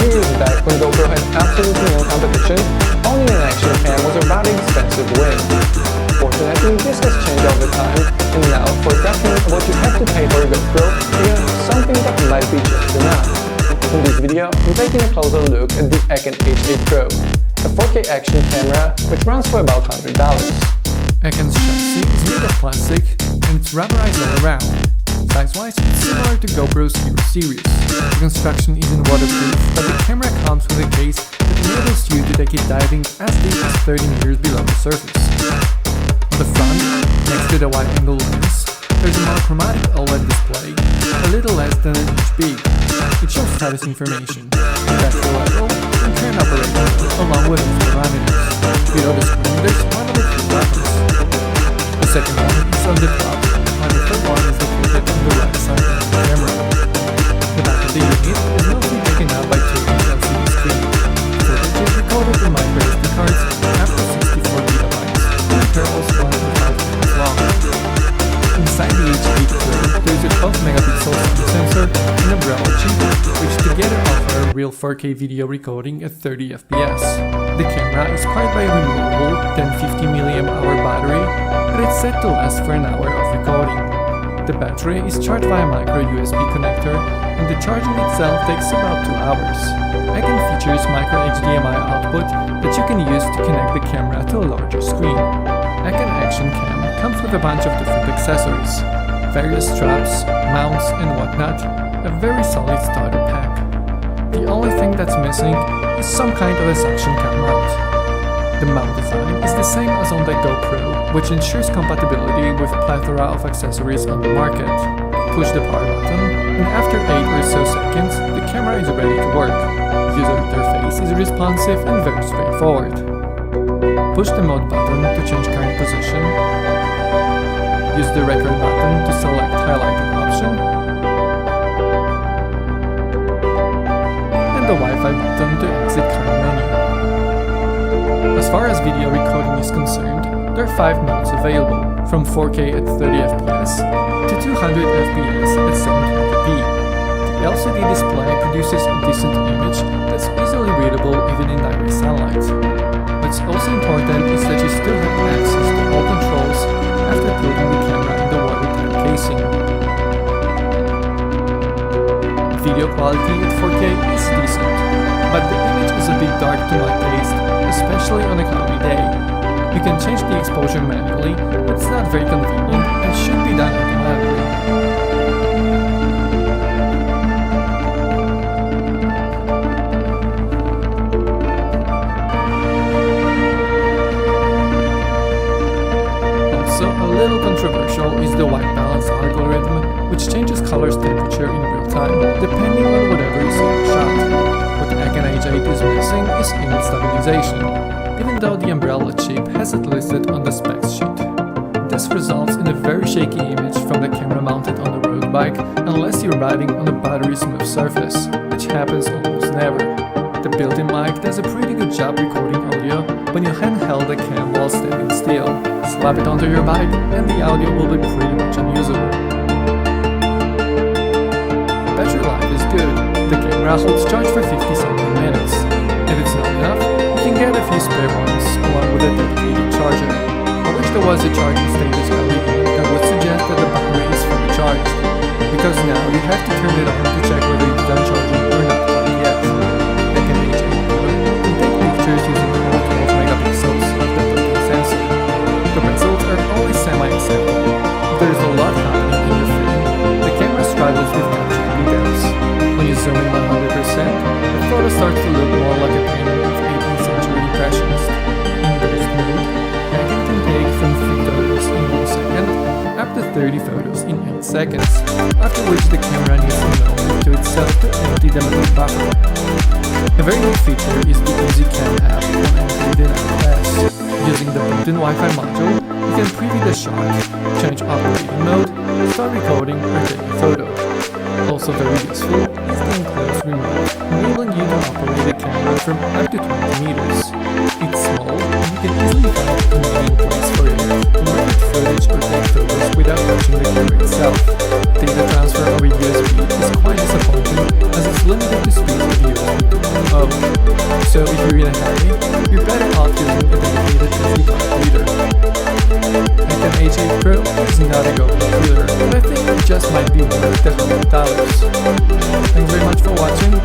years back when GoPro had absolutely no competition, owning an action cam was a rather expensive win. Fortunately, this has changed over time, and now for tracking what you have to pay for a GoPro, you have something that might be just enough. In this video, I'm taking a closer look at the Eken H8 Pro, a 4K action camera which runs for about $100. Eken's chassis is made of plastic and it's rubberized all around. Size-wise, it's similar to GoPro's Hero series. The construction isn't waterproof, but the camera comes with a case that enables you to take it diving as deep as 30 meters below the surface. On the front, next to the wide-angle lens, there's a monochromatic OLED display, a little less than an inch big. It shows status information, battery level, and current operation, along with its parameters. Below the screen, there's one of the two buttons. The second one is on the top, while the third one is located on the right side of the camera. The back of the unit is mostly taken up by 2-inch LCD screen. Footage is recorded in micro SD cards after 64 GB, and the kernel is 1.5 minutes long. Inside the H8 Pro, there is a 12-megapixel sensor and a umbrella chip, which together offer a real 4K video recording at 30 FPS. The camera is powered by a removable 1050mAh battery, but it's set to last for an hour of recording. The battery is charged via micro USB connector, and the charging itself takes about 2 hours. Eken features micro HDMI output that you can use to connect the camera to a larger screen. Eken Action Cam comes with a bunch of different accessories, various straps, mounts and whatnot, a very solid starter pack. The only thing that's missing is some kind of a suction cup mount. The mount design is the same as on the GoPro, which ensures compatibility with a plethora of accessories on the market. Push the power button, and after 8 or so seconds, the camera is ready to work. User interface is responsive and very straightforward. Push the mode button to change current position. Use the record button to select highlighted option. And the Wi-Fi button to exit current menu. As far as video recording is concerned, there are 5 modes available, from 4K at 30 FPS to 200 FPS at 720p. The LCD display produces a decent image that's easily readable even in direct sunlight. What's also important is that you still have access to all controls after putting the camera in the watertight casing. Video quality at 4K is decent, but the image is a bit dark to my taste, especially on a cloudy day. You can change the exposure manually, but it's not very convenient and should be done automatically. A little controversial is the white balance algorithm, which changes color's temperature in real time, depending on whatever you see in the shot. What the Eken H8 is missing is image stabilization, even though the umbrella chip has it listed on the specs sheet. This results in a very shaky image from the camera mounted on the road bike, unless you're riding on a buttery smooth surface, which happens almost never. The built-in mic does a pretty good job recording audio when you handheld the cam while standing still. Slap it onto your bike and the audio will be pretty much unusable. Battery life is good. The camera holds charge for 50-something minutes. If it's not enough, you can get a few spare ones along with a dedicated charger. I wish there was a charging status LED that would suggest that the battery is fully charged, because now you have to turn it on to check whether it's done charging or not quite yet. Eken H8 Pro can take pictures using the 12-megapixels of the built-in sensor. The results are always semi-acceptable. If there's a lot happening in your frame, the camera struggles with capturing details. When you zoom in 100%, the photo starts to look more like a painting of 18th century impressionists. In burst mode, Eken can take from 3 photos in 1 second up to 30 photos in 8 seconds, after which the camera needs to know to itself to empty the memory buffer. A very neat feature is the EBITCAM app on Android and iOS. Using the built-in Wi-Fi module, you can preview the shot, change operating mode, start recording or take a photo. Also very useful is the enclosed remote, enabling you to operate the camera from up to 20 meters. It's small and you can easily find a convenient place for it to record footage or take photos without touching the camera itself. Data transfer over USB is quite disappointing as it's limited to speed of USB 2. really heavy, you're better off using a dedicated SD card reader. Eken H8 Pro is not a GoPro reader, but I think it just might be worth the $100. Thanks very much for watching,